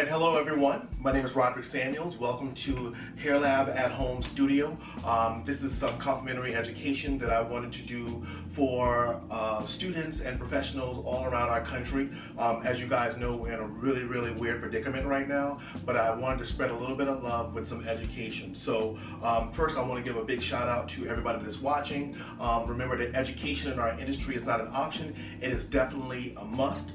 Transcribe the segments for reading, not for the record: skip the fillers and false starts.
right, hello everyone. My name is Rodrick Samuels. Welcome to Hair Lab at Home Studio. This is some complimentary education that I wanted to do for students and professionals all around our country. As you guys know, we're in a really weird predicament right now, but I wanted to spread a little bit of love with some education. So first I want to give a big shout out to everybody that's watching. Remember that education in our industry is not an option, it is definitely a must.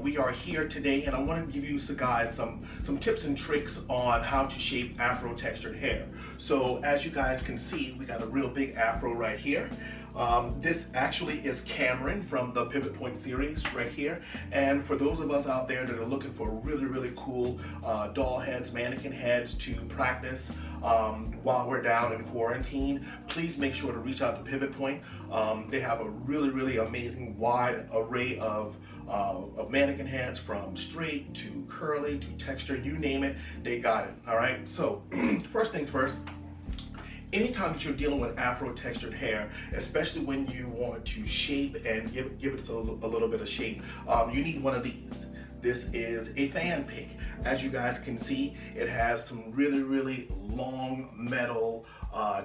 We are here today and I want to give you guys some tips and tricks on how to shape Afro textured hair. So as you guys can see, we got a real big Afro right here. This actually is Cameron from the Pivot Point series right here. And for those of us out there that are looking for really cool doll heads, mannequin heads to practice while we're down in quarantine, please make sure to reach out to Pivot Point. They have a really amazing wide array of mannequin heads, from straight to curly to texture, you name it, they got it. All right, so first things first. Anytime that you're dealing with Afro textured hair, especially when you want to shape and give it a little bit of shape, you need one of these. This is a fan pick. As you guys can see, it has some really long metal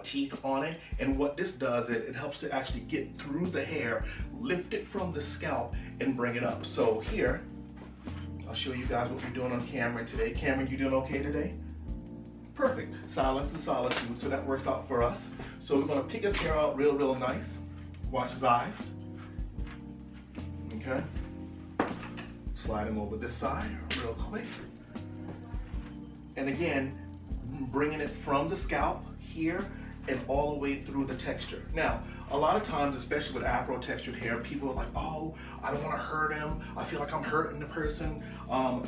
teeth on it, and what this does is it helps to actually get through the hair, lift it from the scalp, and bring it up. So here, I'll show you guys what we're doing on Cameron today. Cameron, you doing okay today? Perfect. Silence and solitude, so that works out for us. So we're going to pick his hair out real nice. Watch his eyes. Okay. Slide him over this side real quick. And again, bringing it from the scalp here and all the way through the texture. Now, a lot of times, especially with Afro textured hair, people are like, oh, I don't want to hurt him. I feel like I'm hurting the person.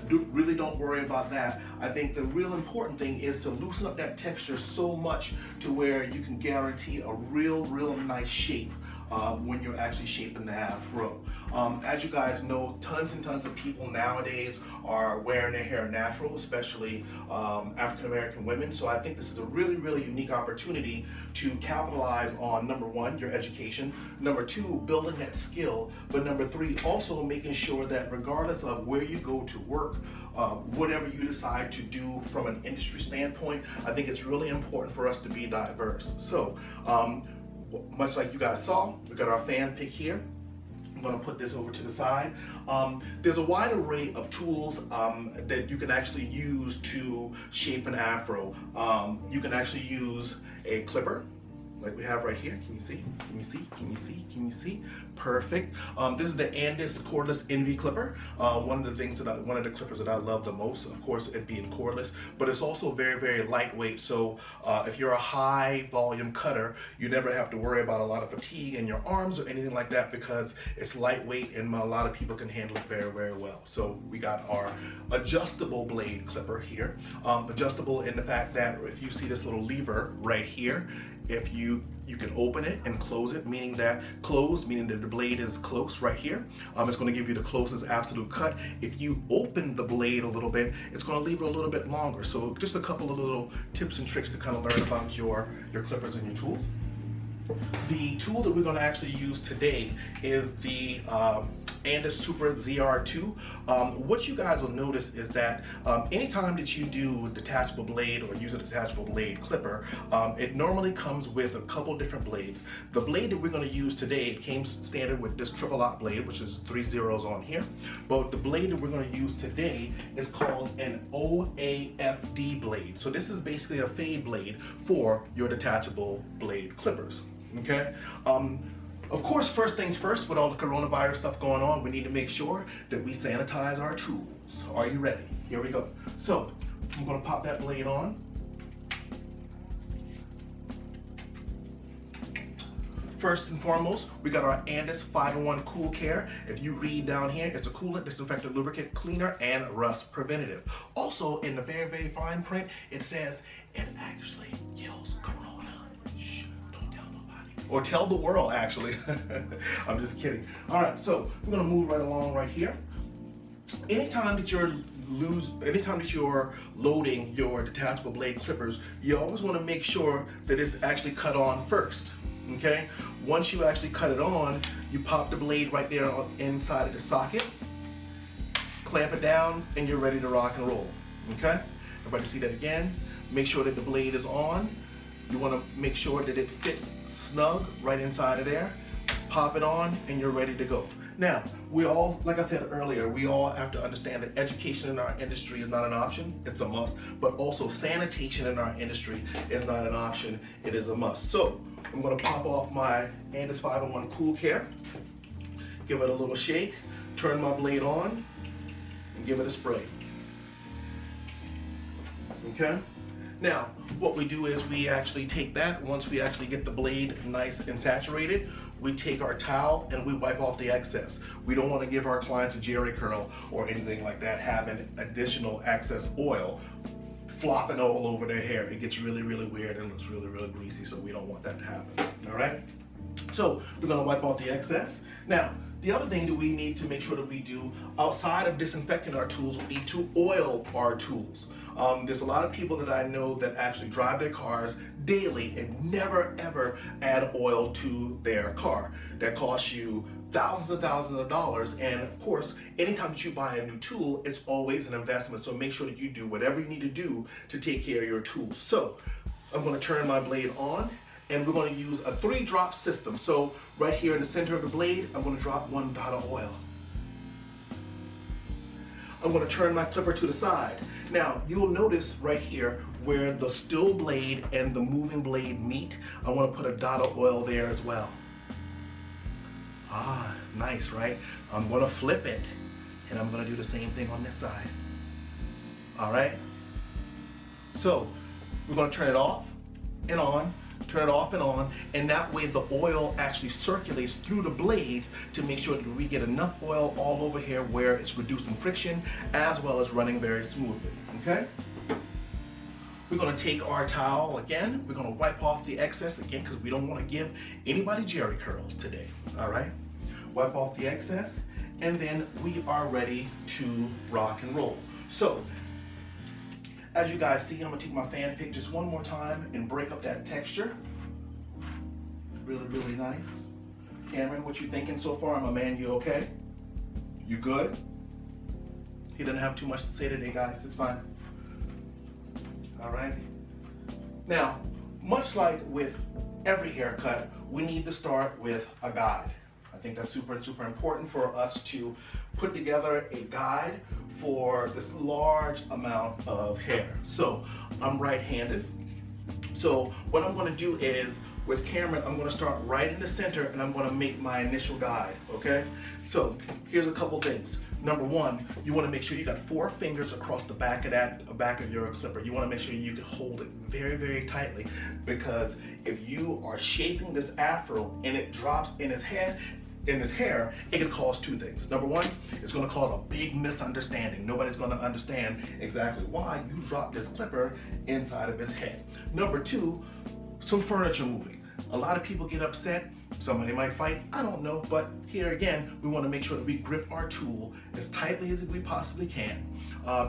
Really don't worry about that. I think the real important thing is to loosen up that texture so much to where you can guarantee a real nice shape when you're actually shaping the Afro. As you guys know, tons and tons of people nowadays are wearing their hair natural, especially African American women. So I think this is a really unique opportunity to capitalize on, number one, your education, number two, building that skill, but number three, also making sure that regardless of where you go to work, whatever you decide to do from an industry standpoint, I think it's really important for us to be diverse. So much like you guys saw, we got our fan pick here. I'm going to put this over to the side. There's a wide array of tools that you can actually use to shape an Afro. You can actually use a clipper, like we have right here. Can you see? Can you see? Can you see? Can you see? Perfect. This is the Andis cordless Envy clipper. One of the clippers that I love the most, of course, it being cordless, but it's also very lightweight. So if you're a high volume cutter, you never have to worry about a lot of fatigue in your arms or anything like that, because it's lightweight and a lot of people can handle it very well. So we got our adjustable blade clipper here. Adjustable in the fact that if you see this little lever right here, if you can open it and close it, meaning that the blade is close right here. It's going to give you the closest absolute cut. If you open the blade a little bit, it's going to leave it a little bit longer. So just a couple of little tips and tricks to kind of learn about your clippers and your tools. The tool that we're going to actually use today is the Andis Super ZR2. What you guys will notice is that anytime that you do a detachable blade or use a detachable blade clipper, it normally comes with a couple different blades. The blade that we're going to use today, it came standard with this triple lock blade, which is 3 zeros on here. But the blade that we're going to use today is called an OAFD blade. So this is basically a fade blade for your detachable blade clippers. Okay. Of course, first things first, with all the coronavirus stuff going on, we need to make sure that we sanitize our tools. Are you ready? Here we go. So I'm going to pop that blade on. First and foremost, we got our Andis 5-in-1 Cool Care. If you read down here, it's a coolant, disinfectant, lubricant, cleaner, and rust preventative. Also, in the very fine print, it says it actually kills corona. Or tell the world, actually. I'm just kidding. All right, so we're gonna move right along right here. Anytime that you're loading your detachable blade clippers, you always want to make sure that it's actually cut on first. Okay? Once you actually cut it on, you pop the blade right there inside of the socket, clamp it down, and you're ready to rock and roll. Okay? Everybody see that again? Make sure that the blade is on. You want to make sure that it fits snug right inside of there. Pop it on and you're ready to go. Now, we all, like I said earlier, we all have to understand that education in our industry is not an option, it's a must, but also sanitation in our industry is not an option, it is a must. So, I'm gonna pop off my Andis 501 Cool Care, give it a little shake, turn my blade on, and give it a spray. Okay? Now, what we do is we actually take that, once we actually get the blade nice and saturated, we take our towel and we wipe off the excess. We don't want to give our clients a jerry curl or anything like that, having additional excess oil flopping all over their hair. It gets really, really weird and looks really, really greasy, so we don't want that to happen, all right? So we're gonna wipe off the excess. Now, the other thing that we need to make sure that we do, outside of disinfecting our tools, we need to oil our tools. There's a lot of people that I know that actually drive their cars daily and never ever add oil to their car. That costs you thousands and thousands of dollars, and of course, anytime that you buy a new tool, it's always an investment, so make sure that you do whatever you need to do to take care of your tools. So, I'm gonna turn my blade on, and we're gonna use a 3-drop system. So, right here in the center of the blade, I'm gonna drop 1 dot of oil. I'm gonna turn my clipper to the side. Now, you'll notice right here where the still blade and the moving blade meet, I wanna put a dot of oil there as well. Ah, nice, right? I'm gonna flip it, and I'm gonna do the same thing on this side. All right? So, we're gonna turn it off and on, turn it off and on, and that way the oil actually circulates through the blades to make sure that we get enough oil all over here where it's reducing friction as well as running very smoothly, okay? We're gonna take our towel again, we're gonna wipe off the excess again because we don't wanna give anybody jerry curls today, all right? Wipe off the excess, and then we are ready to rock and roll. So, as you guys see, I'm gonna take my fan pick just one more time and break up that texture. Really, really nice. Cameron, what you thinking so far? My man, you okay? You good? He doesn't have too much to say today, guys, it's fine. All right. Now, much like with every haircut, we need to start with a guide. I think that's super, super important for us to put together a guide for this large amount of hair. So I'm right-handed. So what I'm gonna do is, with Cameron, I'm gonna start right in the center and I'm gonna make my initial guide, okay? So here's a couple things. Number one, you wanna make sure you got 4 fingers across the back of your clipper. You wanna make sure you can hold it very, very tightly, because if you are shaping this afro and it drops in his head, in his hair, it can cause 2 things. Number one, it's gonna cause a big misunderstanding. Nobody's gonna understand exactly why you dropped this clipper inside of his head. Number 2, some furniture moving. A lot of people get upset, somebody might fight, I don't know, but here again, we wanna make sure that we grip our tool as tightly as we possibly can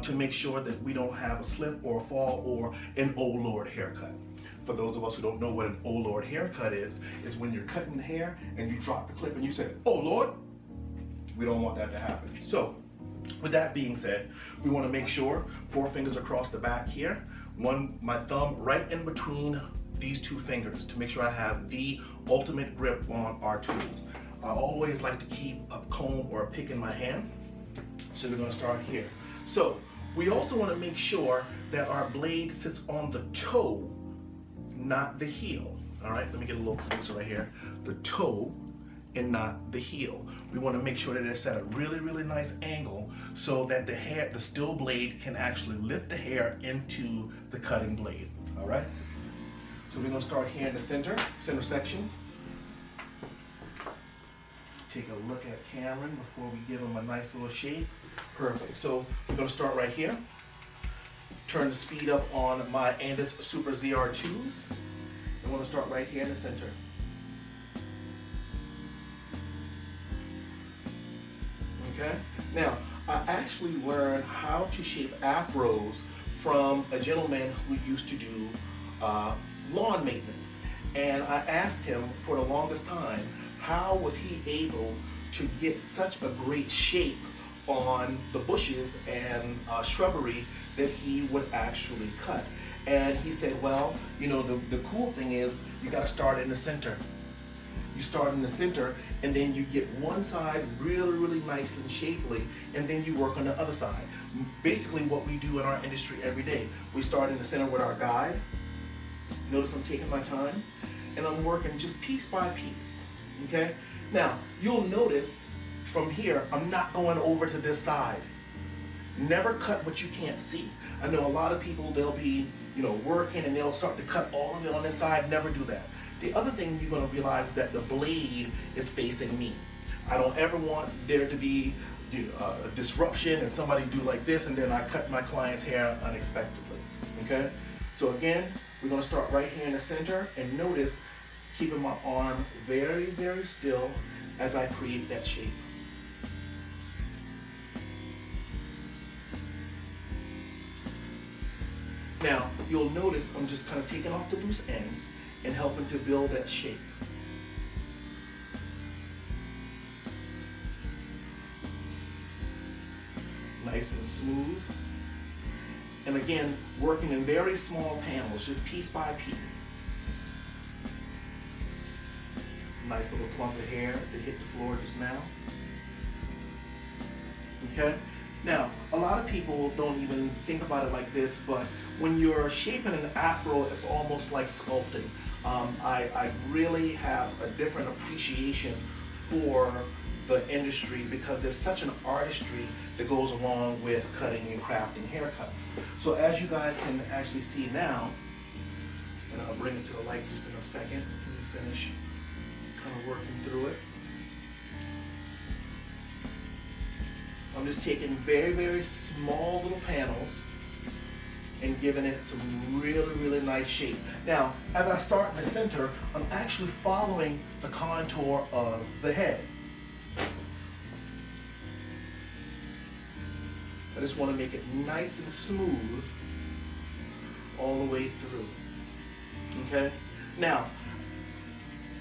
to make sure that we don't have a slip or a fall or an oh Lord haircut. For those of us who don't know what an oh Lord haircut is when you're cutting the hair and you drop the clip and you say, oh Lord, we don't want that to happen. So, with that being said, we want to make sure 4 fingers across the back here, my thumb right in between these 2 fingers to make sure I have the ultimate grip on our tools. I always like to keep a comb or a pick in my hand, so we're going to start here. So, we also want to make sure that our blade sits on the toe, not the heel. All right, let me get a little closer right here. The toe and not the heel. We want to make sure that it's at a really, really nice angle so that the still blade can actually lift the hair into the cutting blade. All right, so we're going to start here in the center section. Take a look at Cameron before we give him a nice little shape. Perfect. So we're going to start right here. Turn the speed up on my Andis Super ZR2s. I want to start right here in the center. Okay? Now, I actually learned how to shape afros from a gentleman who used to do lawn maintenance. And I asked him for the longest time, how was he able to get such a great shape on the bushes and shrubbery that he would actually cut. And he said, well, you know, the cool thing is you got to start in the center. You start in the center, and then you get one side really, really nice and shapely, and then you work on the other side. Basically what we do in our industry every day. We start in the center with our guide. Notice I'm taking my time, and I'm working just piece by piece, okay? Now, you'll notice from here, I'm not going over to this side. Never cut what you can't see. I know a lot of people, they'll be, you know, working and they'll start to cut all of it on this side. Never do that. The other thing you're going to realize is that the blade is facing me. I don't ever want there to be a disruption and somebody do like this and then I cut my client's hair unexpectedly, okay? So again, we're going to start right here in the center, and notice keeping my arm very, very still as I create that shape. Now, you'll notice I'm just kind of taking off the loose ends and helping to build that shape. Nice and smooth. And again, working in very small panels, just piece by piece. Nice little clump of hair that hit the floor just now. Okay? Now, a lot of people don't even think about it like this, but when you're shaping an afro, it's almost like sculpting. I really have a different appreciation for the industry because there's such an artistry that goes along with cutting and crafting haircuts. So as you guys can actually see now, and I'll bring it to the light just in a second, let me finish kind of working through it. I'm just taking very, very small little panels and giving it some really, really nice shape. Now, as I start in the center, I'm actually following the contour of the head. I just want to make it nice and smooth all the way through, okay? Now,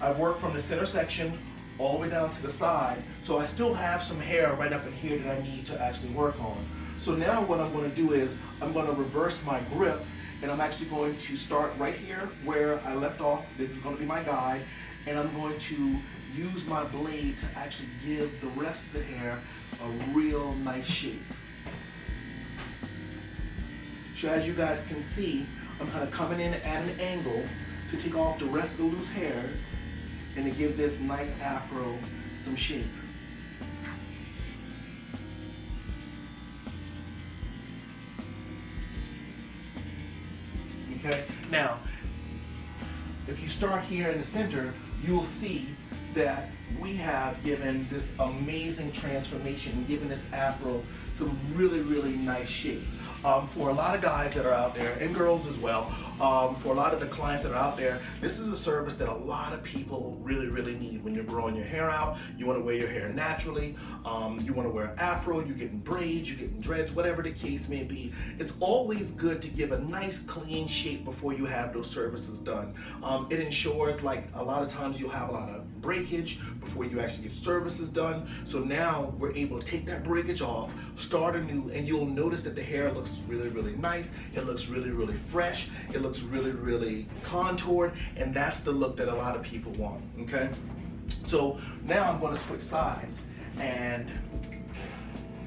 I work from the center section all the way down to the side, so I still have some hair right up in here that I need to actually work on. So now what I'm going to do is I'm going to reverse my grip, and I'm actually going to start right here where I left off. This is going to be my guide, and I'm going to use my blade to actually give the rest of the hair a real nice shape. So as you guys can see, I'm kind of coming in at an angle to take off the rest of the loose hairs and to give this nice afro some shape. Okay, now, if you start here in the center, you'll see that we have given this amazing transformation, given this afro some really, really nice shape. For a lot of guys that are out there, and girls as well, for a lot of the clients that are out there, this is a service that a lot of people really, really need. When you're growing your hair out, you want to wear your hair naturally, you want to wear afro, you're getting braids, you're getting dreads, whatever the case may be. It's always good to give a nice clean shape before you have those services done. It ensures, like, a lot of times you'll have a lot of breakage before you actually get services done. So now we're able to take that breakage off, start anew, and you'll notice that the hair looks really, really nice. It looks really, really fresh. It looks really, really contoured, and that's the look that a lot of people want, okay? So now I'm going to switch sides, and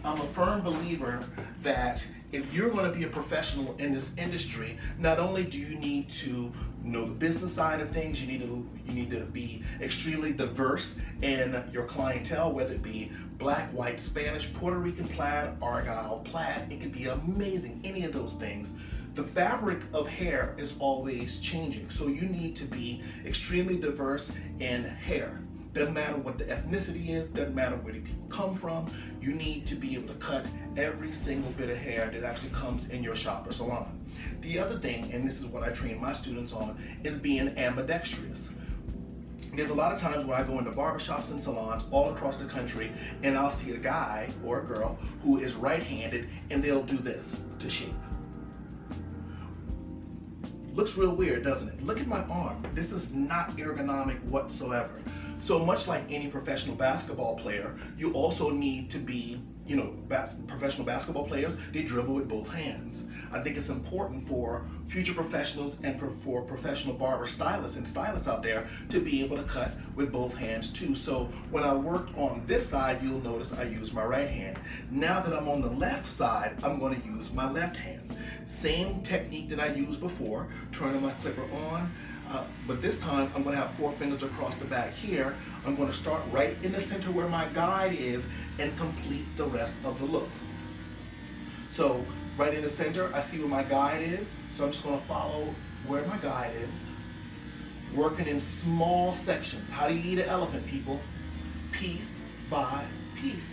I'm a firm believer that if you're going to be a professional in this industry, not only do you need to know the business side of things, you need to be extremely diverse in your clientele, whether it be black, white, Spanish, Puerto Rican plaid, Argyle, plaid. It could be amazing, any of those things. The fabric of hair is always changing, so you need to be extremely diverse in hair. Doesn't matter what the ethnicity is, doesn't matter where the people come from, you need to be able to cut every single bit of hair that actually comes in your shop or salon. The other thing, and this is what I train my students on, is being ambidextrous. There's a lot of times when I go into barbershops and salons all across the country, and I'll see a guy or a girl who is right-handed, and they'll do this to shape. Looks real weird, doesn't it? Look at my arm. This is not ergonomic whatsoever. So much like any professional basketball player, you also need to be, professional basketball players, they dribble with both hands. I think it's important for future professionals and for professional barber stylists and stylists out there to be able to cut with both hands too. So when I worked on this side, you'll notice I use my right hand. Now that I'm on the left side, I'm going to use my left hand. Same technique that I used before, turning my clipper on. But this time I'm going to have 4 fingers across the back here. I'm going to start right in the center where my guide is and complete the rest of the look. So right in the center, I see where my guide is. So I'm just going to follow where my guide is, working in small sections. How do you eat an elephant, people? Piece by piece.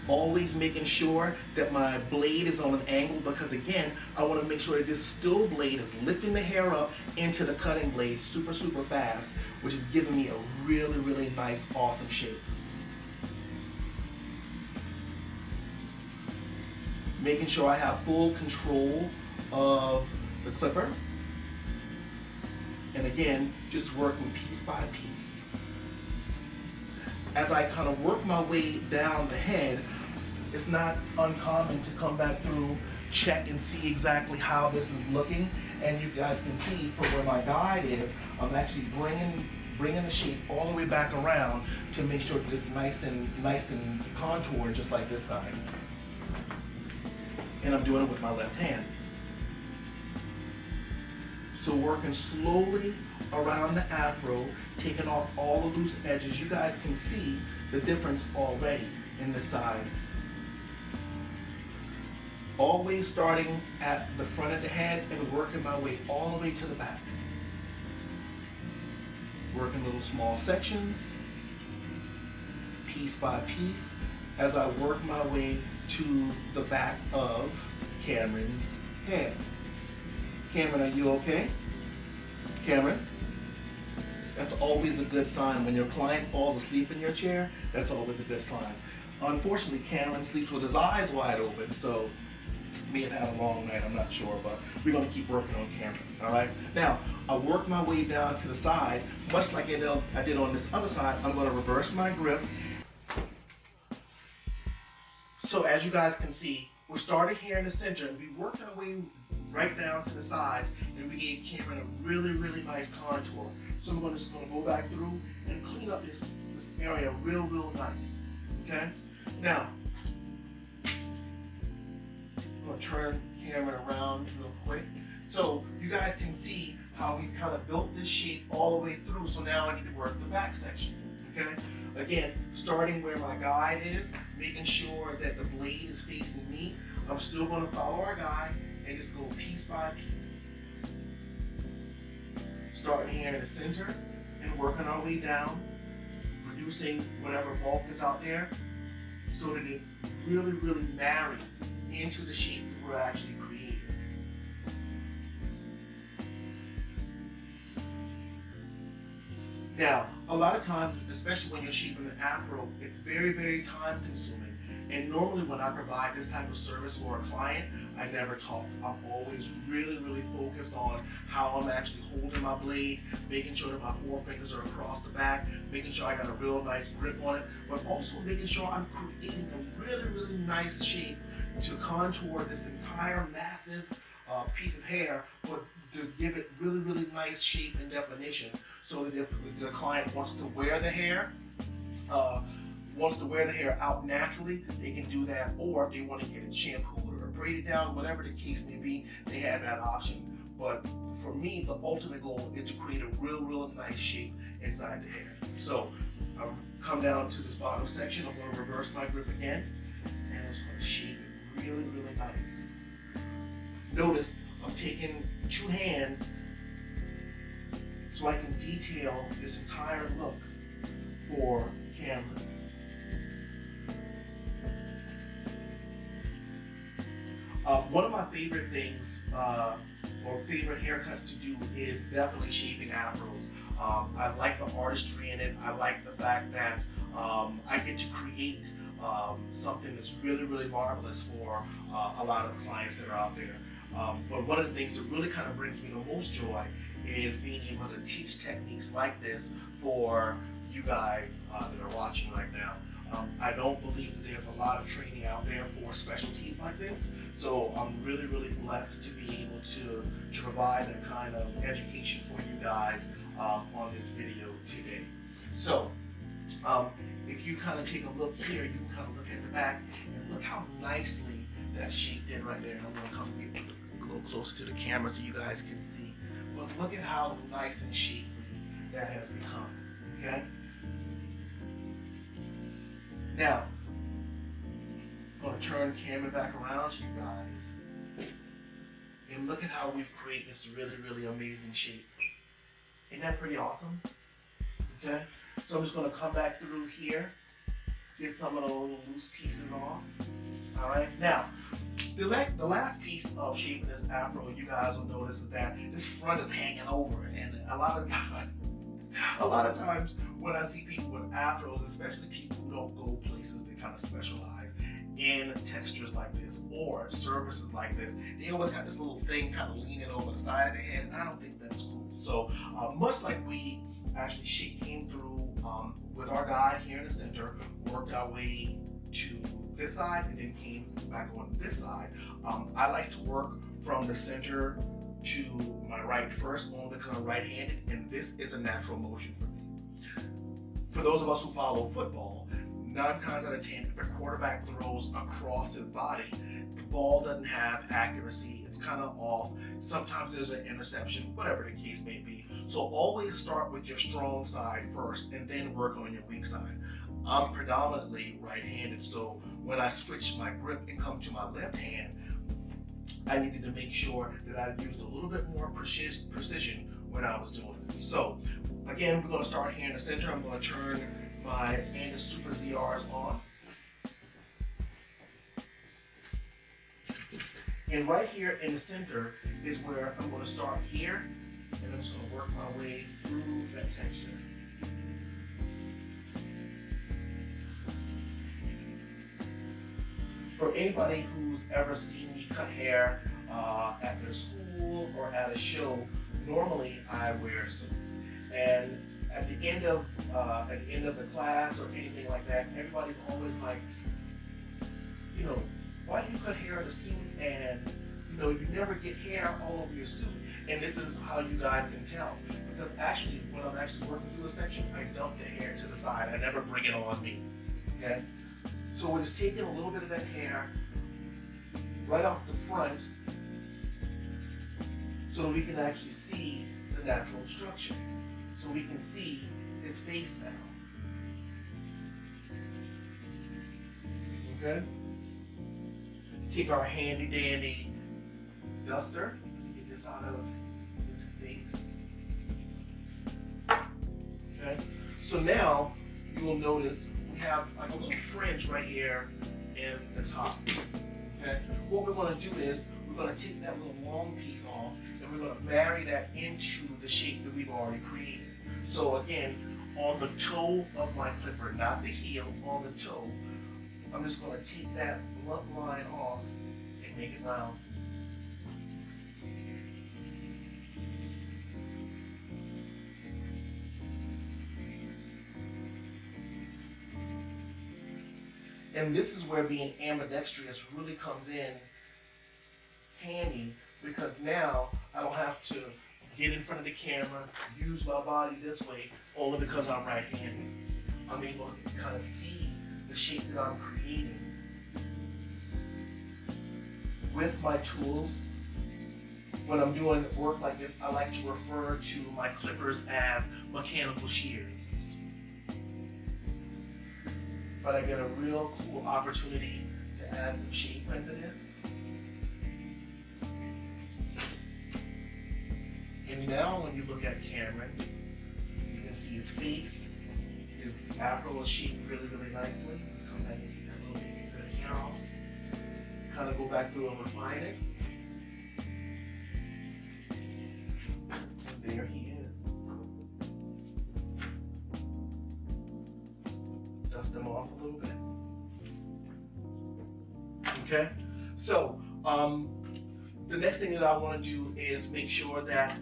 Always making sure that my blade is on an angle, because again, I want to make sure that this still blade is lifting the hair up into the cutting blade super fast, which is giving me a really nice, awesome shape. Making sure I have full control of the clipper. And again, just working piece by piece. As I kind of work my way down the head, it's not uncommon to come back through, check and see exactly how this is looking. And you guys can see from where my guide is, I'm actually bringing the shape all the way back around to make sure that it's nice and contoured, just like this side. And I'm doing it with my left hand. So working slowly around the afro, taking off all the loose edges. You guys can see the difference already in this side. Always starting at the front of the head and working my way all the way to the back. Working little small sections, piece by piece, as I work my way to the back of Cameron's head. Cameron, are you okay? Cameron? That's always a good sign. When your client falls asleep in your chair, that's always a good sign. Unfortunately, Cameron sleeps with his eyes wide open, so he may have had a long night, I'm not sure, but we're going to keep working on Cameron, all right? Now, I work my way down to the side, much like I did on this other side. I'm going to reverse my grip. So as you guys can see, we started here in the center, and we worked our way right down to the sides, and we gave Cameron a really nice contour. So I'm just going to go back through and clean up this area real nice, okay? Now, I'm going to turn Cameron around real quick. So you guys can see how we've kind of built this shape all the way through. So now I need to work the back section, okay? Again, starting where my guide is, making sure that the blade is facing me. I'm still going to follow our guide and just go piece by piece. Starting here in the center and working our way down, reducing whatever bulk is out there so that it really marries into the shape that we're actually creating. Now, a lot of times, especially when you're shaping an afro, it's very time consuming. And normally when I provide this type of service for a client, I never talk. I'm always really focused on how I'm actually holding my blade, making sure that my 4 fingers are across the back, making sure I got a real nice grip on it, but also making sure I'm creating a really nice shape to contour this entire massive piece of hair, but to give it really nice shape and definition, so that if the client wants to wear the hair, out naturally, they can do that. Or if they want to get it shampooed or braided down, whatever the case may be, they have that option. But for me, the ultimate goal is to create a real nice shape inside the hair. So I'm come down to this bottom section. I'm going to reverse my grip again, and I'm just going to shape it really nice. Notice I'm taking 2 hands so I can detail this entire look for Cameron. One of my favorite things, or favorite haircuts to do, is definitely shaping afros. I like the artistry in it. I like the fact that I get to create something that's really marvelous for a lot of clients that are out there. But one of the things that really kind of brings me the most joy is being able to teach techniques like this for you guys that are watching right now. I don't believe that there's a lot of training out there for specialties like this. So I'm really, really blessed to be able to provide that kind of education for you guys on this video today. So if you kind of take a look here, you can kind of look at the back and look how nicely that's shaped in right there. I'm going to come get a little closer to the camera so you guys can see. But look at how nice and shapely that has become, okay? Now, I'm going to turn the camera back around to you guys. And look at how we've created this really, really amazing shape. Isn't that pretty awesome? Okay? So I'm just going to come back through here, get some of those loose pieces off. All right? Now, the last piece of shaping this afro, you guys will notice, is that this front is hanging over. And a lot of times when I see people with afros, especially people who don't go places that kind of specialize in textures like this or services like this, they always got this little thing kind of leaning over the side of their head, and I don't think that's cool. So much like we actually came through with our guide here in the center, worked our way to this side and then came back on this side, I like to work from the center to my right first, only because I'm right-handed, and this is a natural motion for me. For those of us who follow football, 9 times out of 10, if a quarterback throws across his body, the ball doesn't have accuracy, it's kind of off, sometimes there's an interception, whatever the case may be. So always start with your strong side first and then work on your weak side. I'm predominantly right-handed, so when I switch my grip and come to my left hand, I needed to make sure that I used a little bit more precision when I was doing it. So again, we're going to start here in the center. I'm going to turn my Andis Super ZRs on. And right here in the center is where I'm going to start here, and I'm just going to work my way through that texture. For anybody who's ever seen me cut hair at their school or at a show, normally I wear suits. And at the end of the class or anything like that, everybody's always like, you know, why do you cut hair in a suit and you know you never get hair all over your suit? And this is how you guys can tell, because actually when I'm actually working through a section, I dump the hair to the side. I never bring it on me. Okay. So we're just taking a little bit of that hair right off the front so that we can actually see the natural structure. So we can see his face now. Okay? Take our handy dandy duster. Let's get this out of his face. Okay? So now you will notice have like a little fringe right here in the top. Okay, what we're going to do is we're going to take that little long piece off and we're going to marry that into the shape that we've already created. So again, on the toe of my clipper, not the heel, on the toe, I'm just going to take that blunt line off and make it round. And this is where being ambidextrous really comes in handy, because now I don't have to get in front of the camera, use my body this way, only because I'm right-handed. I'm able to kind of see the shape that I'm creating with my tools. When I'm doing work like this, I like to refer to my clippers as mechanical shears. But I get a real cool opportunity to add some shape into this. And now when you look at Cameron, you can see his face. His afro is shaped really, really nicely. Come back and take that little bit of hair off. Kind of go back through and refine it. And there he is. Dust them off a little bit. Okay, so the next thing that I want to do is make sure that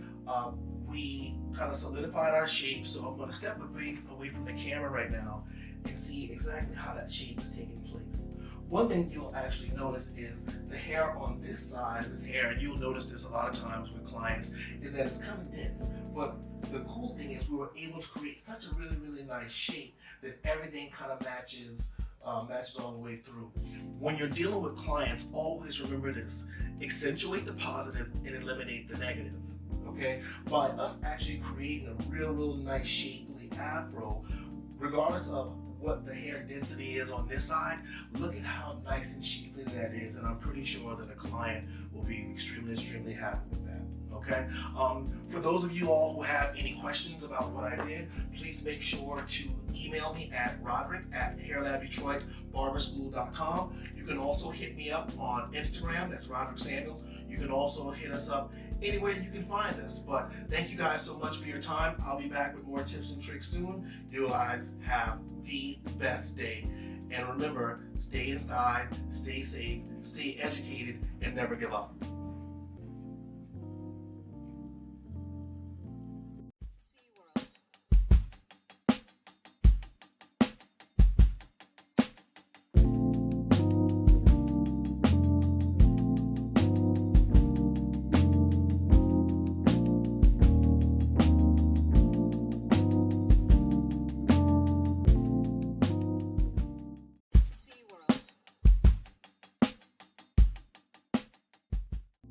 we kind of solidified our shape. So I'm going to step away from the camera right now and see exactly how that shape is taking place. One thing you'll actually notice is the hair on this side of his hair, and you'll notice this a lot of times with clients, is that it's kind of dense. But the cool thing is we were able to create such a really, really nice shape that everything kind of matches all the way through. When you're dealing with clients, always remember this: accentuate the positive and eliminate the negative. Okay? By us actually creating a real nice shapely afro, regardless of what the hair density is on this side, look at how nice and shapely that is, and I'm pretty sure that a client will be extremely happy with that. Okay? For those of you all who have any questions about what I did, please make sure to email me at Rodrick@hairlabdetroitbarberschool.com. You can also hit me up on Instagram, that's Rodrick Samuels. You can also hit us up anywhere you can find us. But thank you guys so much for your time. I'll be back with more tips and tricks soon. You guys have the best day. And remember, stay in style, stay safe, stay educated, and never give up.